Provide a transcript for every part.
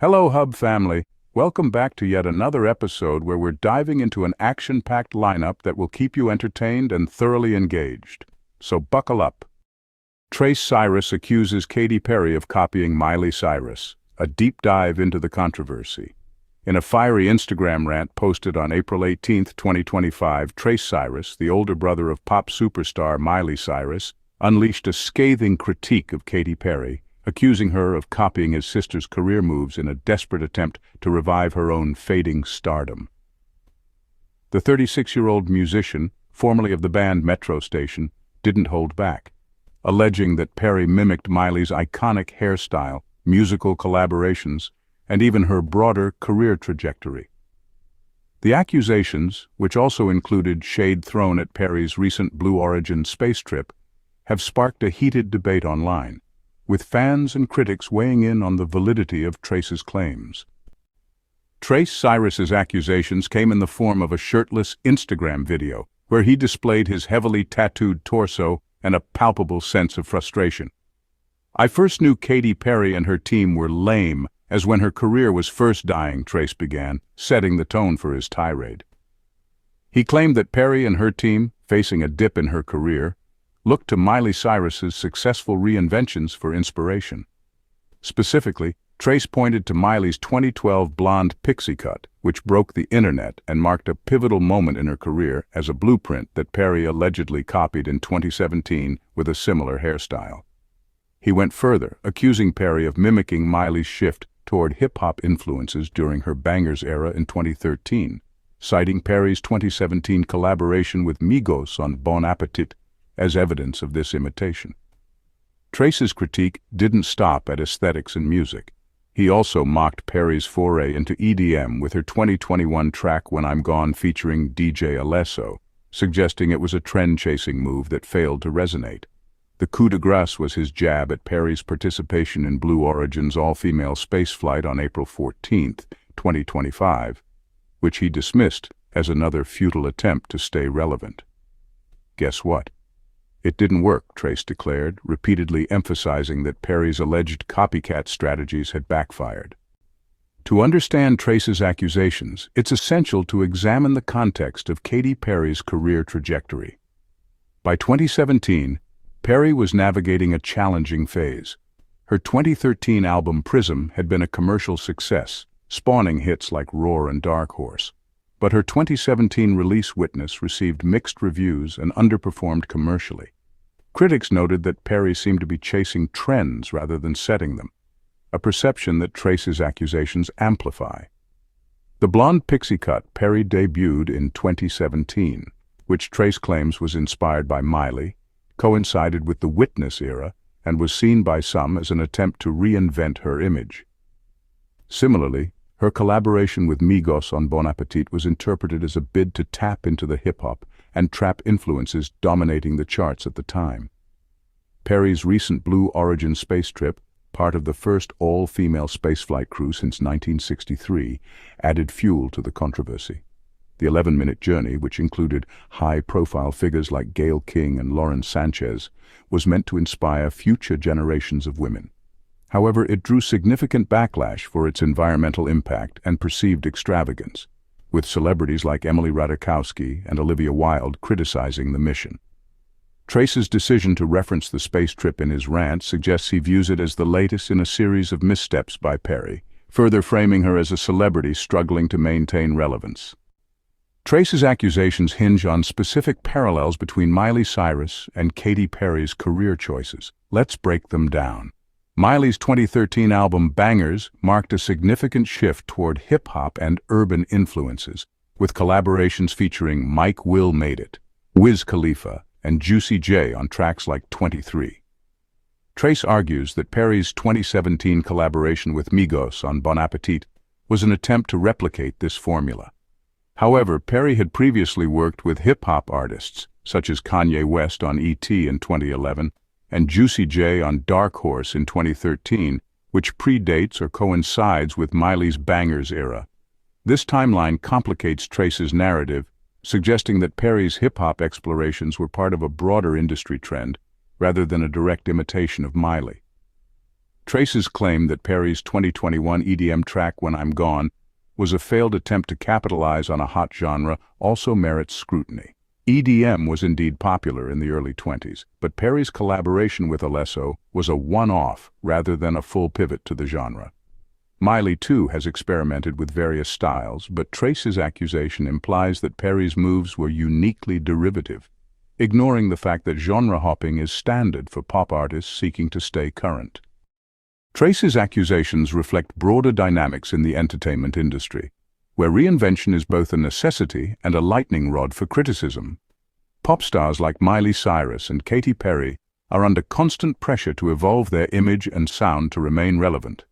Hello, Hub family. Welcome back to yet another episode where we're diving into an action-packed lineup that will keep you entertained and thoroughly engaged. So buckle up. Cyrus accuses Katy Perry of copying Miley Cyrus, a deep dive into the controversy. In a fiery Instagram rant posted on April 18, 2025, Cyrus, the older brother of pop superstar Miley Cyrus, unleashed a scathing critique of Katy Perry, accusing her of copying his sister's career moves in a desperate attempt to revive her own fading stardom. The 36-year-old musician, formerly of the band Metro Station, didn't hold back, alleging that Perry mimicked Miley's iconic hairstyle, musical collaborations, and even her broader career trajectory. The accusations, which also included shade thrown at Perry's recent Blue Origin space trip, have sparked a heated debate online, with fans and critics weighing in on the validity of Trace's claims. Cyrus's accusations came in the form of a shirtless Instagram video, where he displayed his heavily tattooed torso and a palpable sense of frustration. "I first knew Katy Perry and her team were lame, as when her career was first dying," Trace began, setting the tone for his tirade. He claimed that Perry and her team, facing a dip in her career, looked to Miley Cyrus's successful reinventions for inspiration. Specifically, Trace pointed to Miley's 2012 blonde pixie cut, which broke the internet and marked a pivotal moment in her career, as a blueprint that Perry allegedly copied in 2017 with a similar hairstyle. He went further, accusing Perry of mimicking Miley's shift toward hip-hop influences during her Bangers era in 2013, citing Perry's 2017 collaboration with Migos on Bon Appetit as evidence of this imitation. Trace's critique didn't stop at aesthetics and music. He also mocked Perry's foray into EDM with her 2021 track When I'm Gone featuring DJ Alesso, suggesting it was a trend-chasing move that failed to resonate. The coup de grace was his jab at Perry's participation in Blue Origin's all-female spaceflight on April 14, 2025, which he dismissed as another futile attempt to stay relevant. Guess what? It didn't work, Trace declared, repeatedly emphasizing that Perry's alleged copycat strategies had backfired. To understand Trace's accusations, it's essential to examine the context of Katy Perry's career trajectory. By 2017, Perry was navigating a challenging phase. Her 2013 album Prism had been a commercial success, spawning hits like Roar and Dark Horse. But her 2017 release Witness received mixed reviews and underperformed commercially. Critics noted that Perry seemed to be chasing trends rather than setting them, a perception that Trace's accusations amplify. The blonde pixie cut Perry debuted in 2017, which Trace claims was inspired by Miley, coincided with the Witness era and was seen by some as an attempt to reinvent her image. Similarly, her collaboration with Migos on Bon Appetit was interpreted as a bid to tap into the hip-hop and trap influences dominating the charts at the time. Perry's recent Blue Origin space trip, part of the first all-female spaceflight crew since 1963, added fuel to the controversy. The 11-minute journey, which included high-profile figures like Gayle King and Lauren Sanchez, was meant to inspire future generations of women. However, it drew significant backlash for its environmental impact and perceived extravagance, with celebrities like Emily Ratajkowski and Olivia Wilde criticizing the mission. Trace's decision to reference the space trip in his rant suggests he views it as the latest in a series of missteps by Perry, further framing her as a celebrity struggling to maintain relevance. Trace's accusations hinge on specific parallels between Miley Cyrus and Katy Perry's career choices. Let's break them down. Miley's 2013 album Bangers marked a significant shift toward hip-hop and urban influences, with collaborations featuring Mike Will Made It, Wiz Khalifa, and Juicy J on tracks like 23. Trace argues that Perry's 2017 collaboration with Migos on Bon Appetit was an attempt to replicate this formula. However, Perry had previously worked with hip-hop artists, such as Kanye West on E.T. in 2011, and Juicy J on Dark Horse in 2013, which predates or coincides with Miley's Bangers era. This timeline complicates Trace's narrative, suggesting that Perry's hip-hop explorations were part of a broader industry trend, rather than a direct imitation of Miley. Trace's claim that Perry's 2021 EDM track When I'm Gone was a failed attempt to capitalize on a hot genre also merits scrutiny. EDM was indeed popular in the early 20s, but Perry's collaboration with Alesso was a one-off rather than a full pivot to the genre. Miley, too, has experimented with various styles, but Trace's accusation implies that Perry's moves were uniquely derivative, ignoring the fact that genre hopping is standard for pop artists seeking to stay current. Trace's accusations reflect broader dynamics in the entertainment industry, where reinvention is both a necessity and a lightning rod for criticism. Pop stars like Miley Cyrus and Katy Perry are under constant pressure to evolve their image and sound to remain relevant.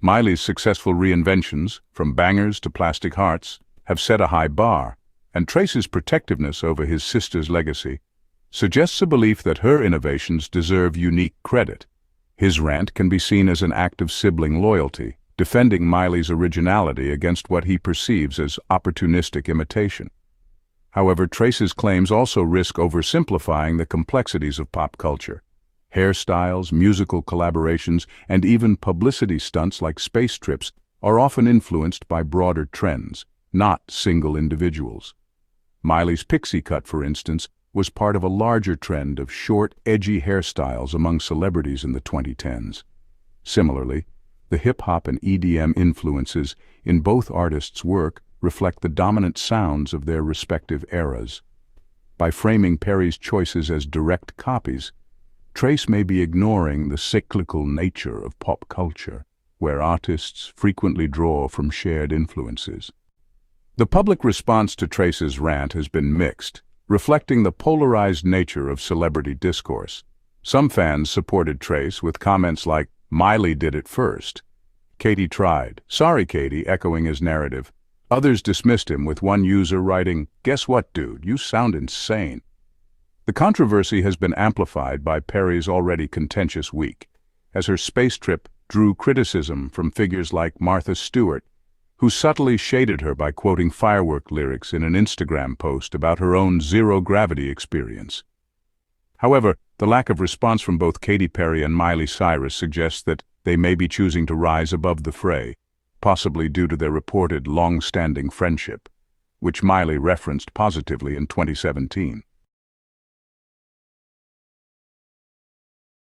Miley's successful reinventions, from bangers to plastic hearts, have set a high bar, and Trace's protectiveness over his sister's legacy suggests a belief that her innovations deserve unique credit. His rant can be seen as an act of sibling loyalty, defending Miley's originality against what he perceives as opportunistic imitation. However, Trace's claims also risk oversimplifying the complexities of pop culture. Hairstyles, musical collaborations, and even publicity stunts like space trips are often influenced by broader trends, not single individuals. Miley's pixie cut, for instance, was part of a larger trend of short, edgy hairstyles among celebrities in the 2010s. Similarly, the hip-hop and EDM influences in both artists' work reflect the dominant sounds of their respective eras. By framing Perry's choices as direct copies, Trace may be ignoring the cyclical nature of pop culture, where artists frequently draw from shared influences. The public response to Trace's rant has been mixed, reflecting the polarized nature of celebrity discourse. Some fans supported Trace with comments like, "Miley did it first. Katy tried. Sorry, Katy," echoing his narrative. Others dismissed him, with one user writing, "Guess what, dude? You sound insane." The controversy has been amplified by Perry's already contentious week, as her space trip drew criticism from figures like Martha Stewart, who subtly shaded her by quoting firework lyrics in an Instagram post about her own zero-gravity experience. However, the lack of response from both Katy Perry and Miley Cyrus suggests that they may be choosing to rise above the fray, possibly due to their reported long-standing friendship, which Miley referenced positively in 2017.